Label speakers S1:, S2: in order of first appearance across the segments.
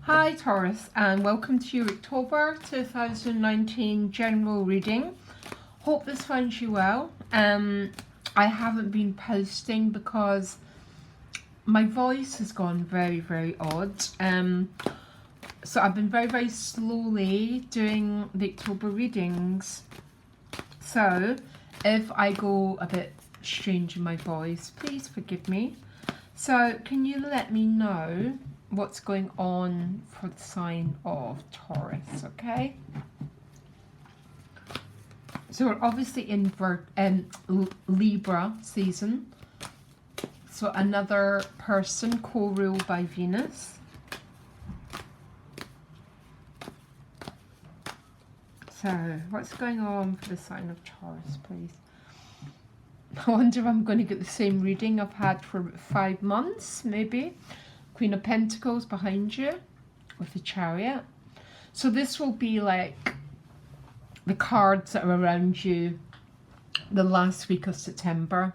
S1: Hi Taurus, and welcome to your October 2019 general reading. Hope this finds you well. I haven't been posting because my voice has gone very odd. So I've been very slowly doing the October readings. So if I go a bit strange in my voice, please forgive me. So can you let me know what's going on for the sign of Taurus, okay? So we're obviously in Libra season. So another person co-ruled by Venus. So what's going on for the sign of Taurus, please? I wonder if I'm going to get the same reading I've had for 5 months, maybe. Queen of Pentacles behind you with the Chariot. So this will be like the cards that are around you the last week of September.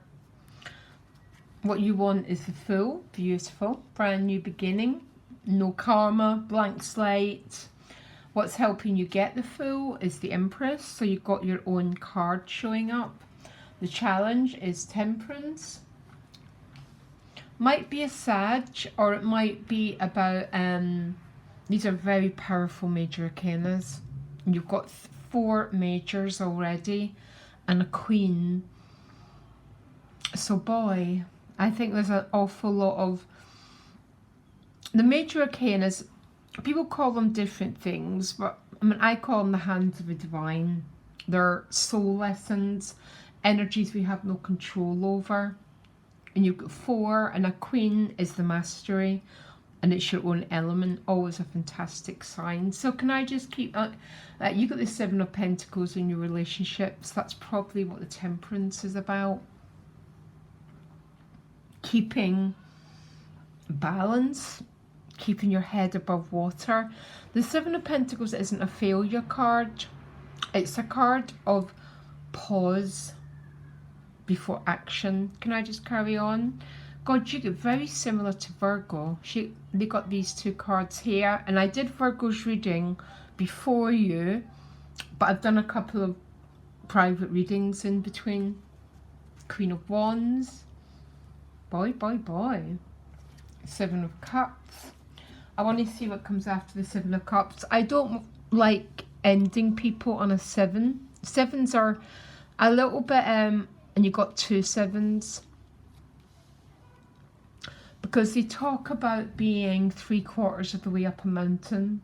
S1: What you want is the Fool, beautiful, brand new beginning, no karma, blank slate. What's helping you get the Fool is the Empress, so you've got your own card showing up. The Challenge is Temperance. Might be a Sag, or it might be about, these are very powerful major arcanas. You've got 4 majors already and a Queen. So boy, I think there's an awful lot of, the major arcanas, people call them different things, but I mean, I call them the hands of the divine. They're soul lessons, energies we have no control over. And you've got 4, and a Queen is the mastery, and it's your own element, always a fantastic sign. So can I just keep, you got the 7 of Pentacles in your relationships, that's probably what the Temperance is about. Keeping balance, keeping your head above water. The 7 of Pentacles isn't a failure card, it's a card of pause before action. Can I just carry on? God, you get very similar to Virgo. They got these 2 cards here, and I did Virgo's reading before you, but I've done a couple of private readings in between. Queen of Wands, boy. 7 of Cups. I want to see what comes after the 7 of Cups. I don't like ending people on a 7. 7s are a little bit and you got 2 7s, because they talk about being 3/4 of the way up a mountain.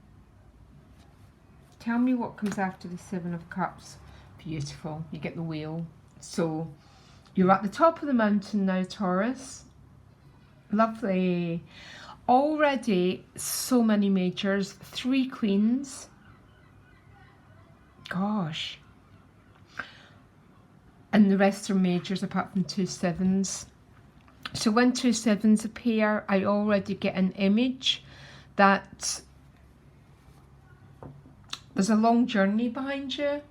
S1: Tell me what comes after the 7 of Cups. Beautiful, you get the wheel. So you're at the top of the mountain now, Taurus. Lovely. Already so many majors, 3 queens. Gosh. And the rest are majors apart from 2 7s. So when 2 7s appear, I already get an image that there's a long journey behind you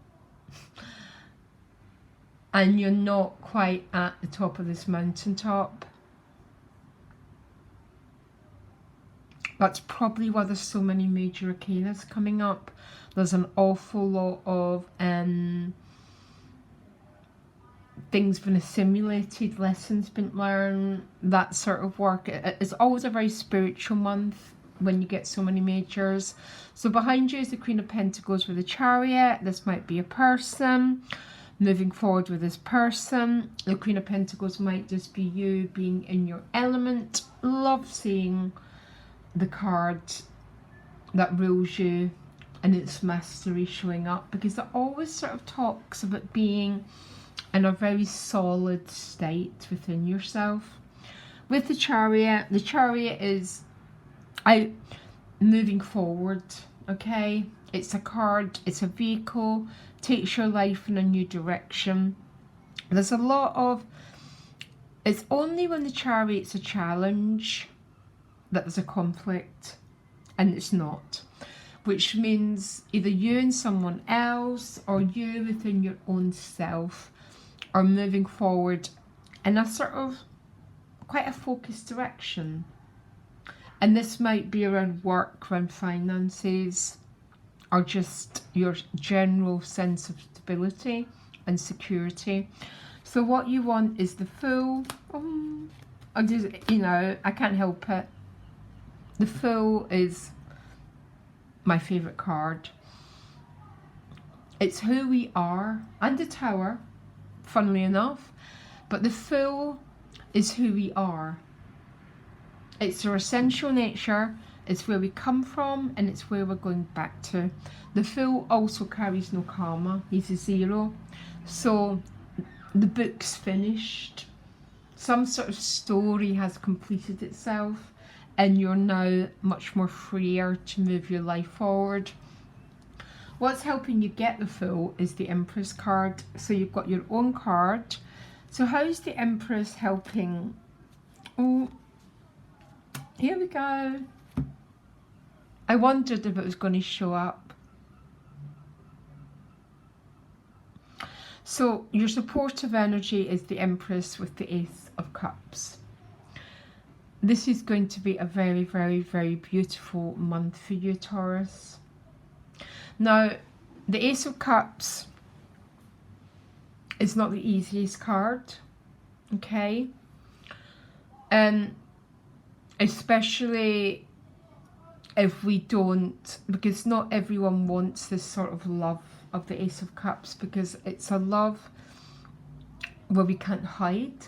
S1: and you're not quite at the top of this mountaintop. That's probably why there's so many major arcanas coming up. There's an awful lot of things been assimilated, lessons been learned, that sort of work. It's always a very spiritual month when you get so many majors. So behind you is the Queen of Pentacles with a Chariot. This might be a person. Moving forward with this person. The Queen of Pentacles might just be you being in your element. Love seeing the card that rules you and its mastery showing up, because it always sort of talks about being in a very solid state within yourself. With the Chariot is moving forward, okay? It's a card, it's a vehicle, takes your life in a new direction. There's a lot of, it's only when the Chariot's a challenge that there's a conflict, and it's not. Which means either you and someone else, or you within your own self, are moving forward in a sort of quite a focused direction. And this might be around work, around finances, or just your general sense of stability and security. So what you want is the Fool. I just, you know, I can't help it. The Fool is my favourite card. It's who we are, and the Tower, funnily enough, but the Fool is who we are. It's our essential nature, it's where we come from, and it's where we're going back to. The Fool also carries no karma, he's a 0. So the book's finished. Some sort of story has completed itself, and you're now much more freer to move your life forward. What's helping you get the Fool is the Empress card. So you've got your own card. So how's the Empress helping? Oh, here we go. I wondered if it was going to show up. So your supportive energy is the Empress with the Ace of Cups. This is going to be a very, very, very beautiful month for you, Taurus. Now, the Ace of Cups is not the easiest card, okay? Especially if we don't, because not everyone wants this sort of love of the Ace of Cups, because it's a love where we can't hide.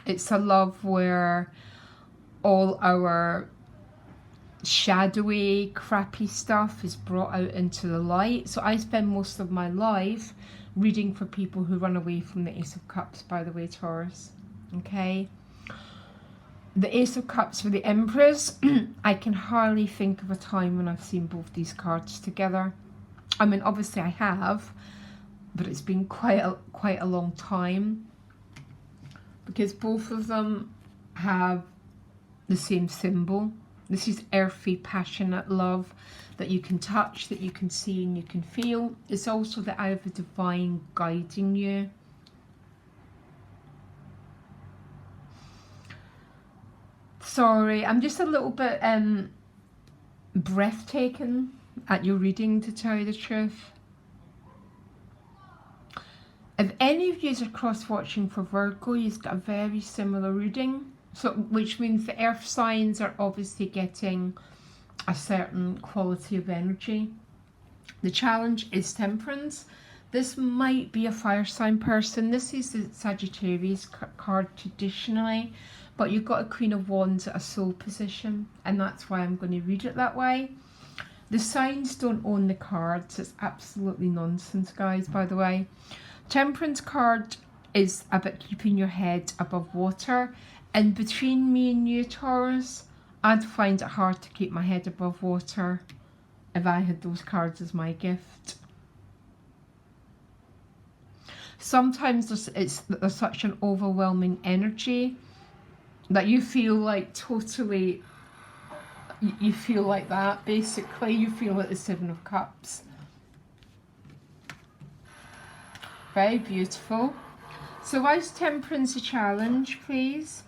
S1: It's a love where all our shadowy, crappy stuff is brought out into the light. So I spend most of my life reading for people who run away from the Ace of Cups, by the way, Taurus. Okay? The Ace of Cups for the Empress, I can hardly think of a time when I've seen both these cards together. I mean, obviously I have, but it's been quite a long time, because both of them have the same symbol. This is earthy, passionate love that you can touch, that you can see and you can feel. It's also the eye of the divine guiding you. Sorry, I'm just a little bit breathtaking at your reading, to tell you the truth. If any of you are cross-watching for Virgo, you've got a very similar reading. So, which means the earth signs are obviously getting a certain quality of energy. The challenge is Temperance. This might be a fire sign person. This is the Sagittarius card traditionally, but you've got a Queen of Wands at a soul position, and that's why I'm going to read it that way. The signs don't own the cards. It's absolutely nonsense, guys, by the way. Temperance card is about keeping your head above water. And between me and you, Taurus, I'd find it hard to keep my head above water if I had those cards as my gift. Sometimes there's such an overwhelming energy that you feel like totally, you feel like that, basically. You feel like the Seven of Cups. Very beautiful. So why is Temperance a challenge, please?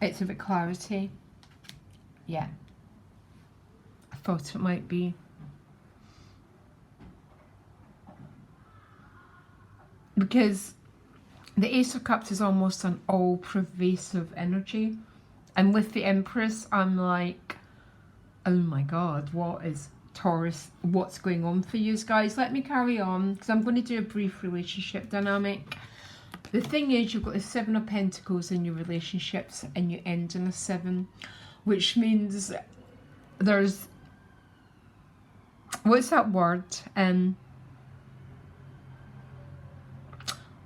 S1: It's a bit clarity. Yeah. I thought it might be. Because the Ace of Cups is almost an all-pervasive energy. And with the Empress, I'm like, oh my God, what is Taurus? What's going on for you guys? Let me carry on, because I'm going to do a brief relationship dynamic. The thing is, you've got the Seven of Pentacles in your relationships, and you end in a 7, which means there's, what's that word?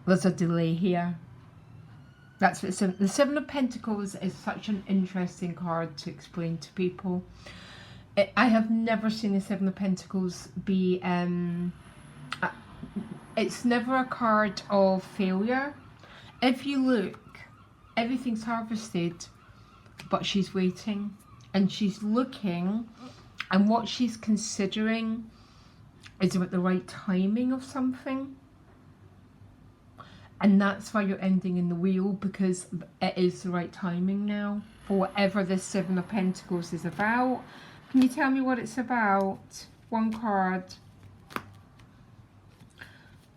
S1: There's a delay here. That's what the Seven of Pentacles is. Such an interesting card to explain to people. I have never seen the Seven of Pentacles be it's never a card of failure. If you look, everything's harvested, but she's waiting and she's looking, and what she's considering is about the right timing of something. And that's why you're ending in the wheel, because it is the right timing now for whatever this Seven of Pentacles is about. Can you tell me what it's about? One card.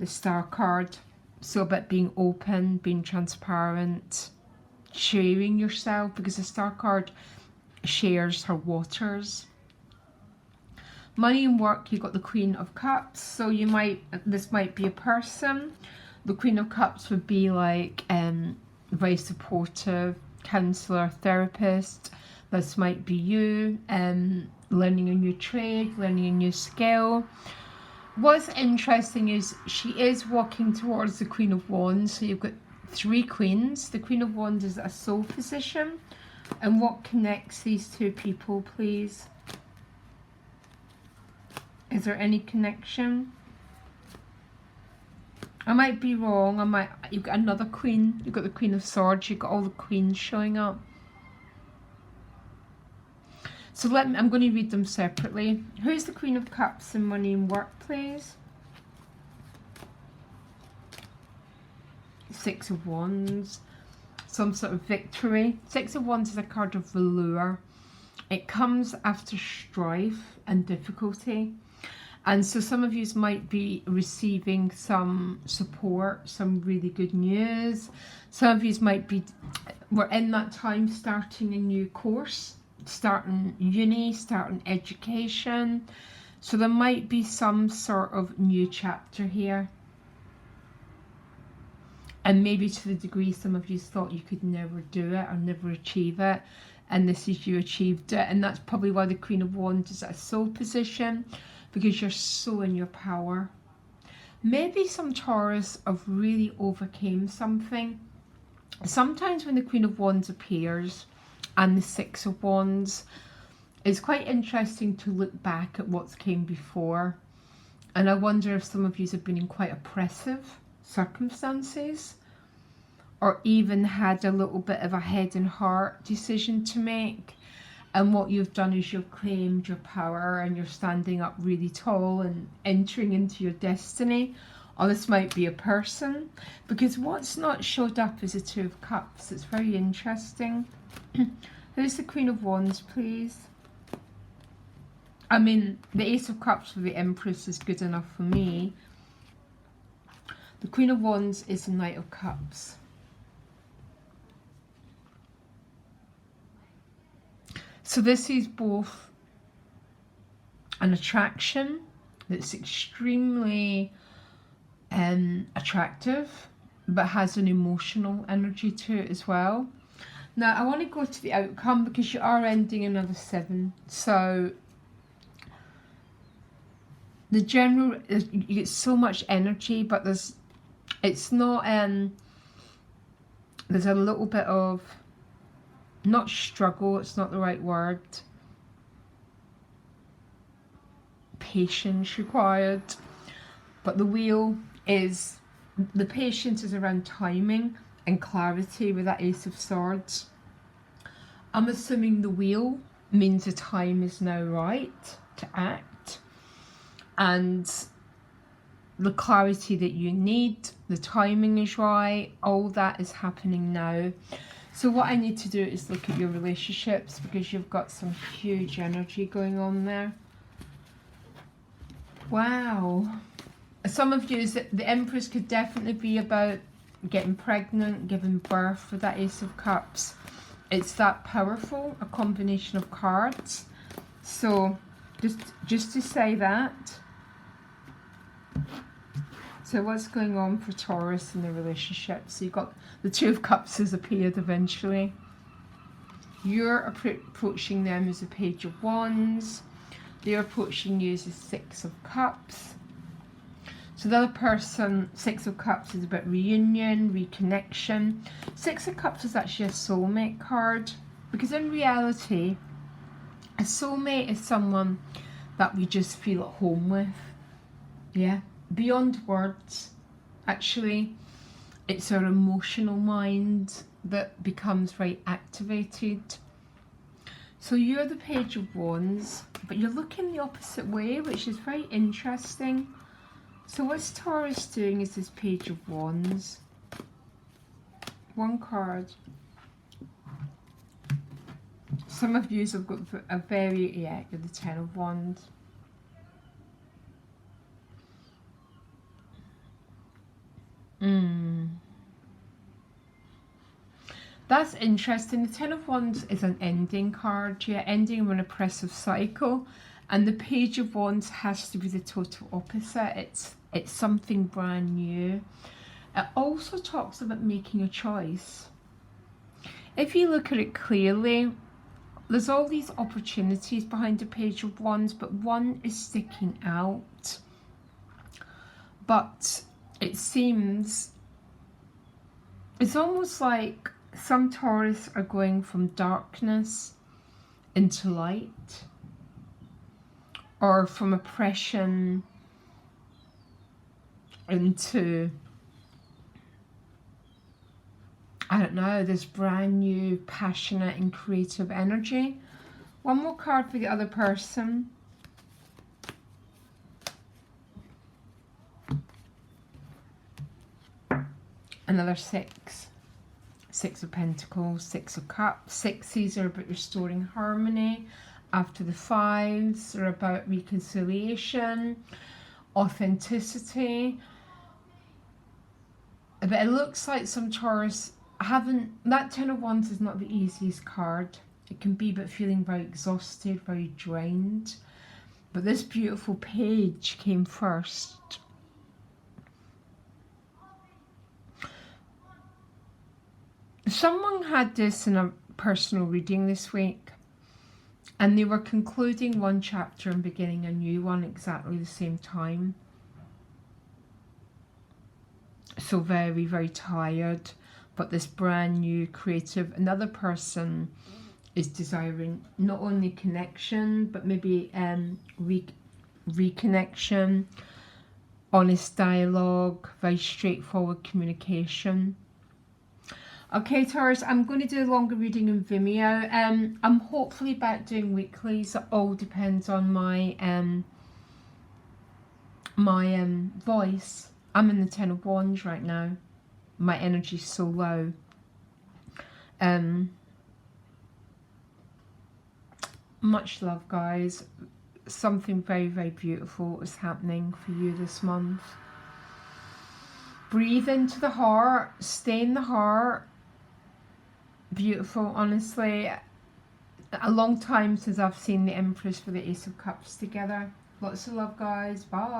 S1: The Star card. So about being open, being transparent, sharing yourself, because the Star card shares her waters. Money and work, you got the Queen of Cups. So you might, this might be a person. The Queen of Cups would be like very supportive, counsellor, therapist. This might be you, learning a new trade, learning a new skill. What's interesting is she is walking towards the Queen of Wands. So you've got 3 queens. The Queen of Wands is a soul position. And what connects these two people, please? Is there any connection? I might be wrong. You've got another queen. You've got the Queen of Swords. You've got all the queens showing up. So I'm going to read them separately. Who's the Queen of Cups in money and work, please? 6 of Wands. Some sort of victory. 6 of Wands is a card of velour. It comes after strife and difficulty. And so some of you might be receiving some support, some really good news. Some of you might be, we're in that time starting a new course, starting uni, starting education. So there might be some sort of new chapter here. And maybe to the degree some of you thought you could never do it or never achieve it. And this is you achieved it. And that's probably why the Queen of Wands is at a soul position, because you're so in your power. Maybe some Taurus have really overcame something. Sometimes when the Queen of Wands appears and the 6 of Wands, it's quite interesting to look back at what's came before. And I wonder if some of you have been in quite oppressive circumstances, or even had a little bit of a head and heart decision to make. And what you've done is you've claimed your power and you're standing up really tall and entering into your destiny. Or this might be a person, because what's not showed up is the 2 of Cups. It's very interesting. Who's the Queen of Wands, please? I mean, the Ace of Cups for the Empress is good enough for me. The Queen of Wands is the Knight of Cups. So this is both an attraction that's extremely attractive, but has an emotional energy to it as well. Now I want to go to the outcome, because you are ending another 7. So the general, you get so much energy, but it's not, there's a little bit of, not struggle, it's not the right word, patience required. But the wheel is, the patience is around timing and clarity with that Ace of Swords. I'm assuming the wheel means the time is now right to act, and the clarity that you need, the timing is right, all that is happening now. So what I need to do is look at your relationships, because you've got some huge energy going on there. Wow. Some of you, the Empress could definitely be about getting pregnant, giving birth with that Ace of Cups. It's that powerful, a combination of cards. So just to say that. So what's going on for Taurus in the relationship? So you've got the 2 of Cups has appeared eventually. You're approaching them as a Page of Wands. They're approaching you as a 6 of Cups. So the other person, 6 of Cups, is about reunion, reconnection. 6 of Cups is actually a soulmate card, because in reality, a soulmate is someone that we just feel at home with. Yeah. Beyond words, actually, it's our emotional mind that becomes very activated. So you're the Page of Wands, but you're looking the opposite way, which is very interesting. So what's Taurus doing is this Page of Wands. One card. Some of you have got a very, yeah, you're the Ten of Wands. That's interesting. The Ten of Wands is an ending card, yeah, ending of an oppressive cycle. And the Page of Wands has to be the total opposite. It's something brand new. It also talks about making a choice. If you look at it clearly, there's all these opportunities behind the Page of Wands, but one is sticking out. But it seems, it's almost like some Taurus are going from darkness into light, or from oppression into, I don't know, this brand new passionate and creative energy. One more card for the other person. Another six. Six of Pentacles, Six of Cups. Sixes are about restoring harmony. After the fives are about reconciliation, authenticity. But it looks like some Taurus haven't, that Ten of Wands is not the easiest card. It can be about feeling very exhausted, very drained. But this beautiful page came first. Someone had this in a personal reading this week, and they were concluding one chapter and beginning a new one exactly the same time. So very, very tired, but this brand new creative, another person is desiring not only connection, but maybe reconnection, honest dialogue, very straightforward communication. Okay, Taurus, I'm going to do a longer reading in Vimeo. I'm hopefully back doing weeklies. It all depends on my voice. I'm in the Ten of Wands right now. My energy's so low. Much love, guys. Something very, very beautiful is happening for you this month. Breathe into the heart. Stay in the heart. Beautiful, honestly. A long time since I've seen the Empress with the Ace of Cups together. Lots of love, guys. Bye.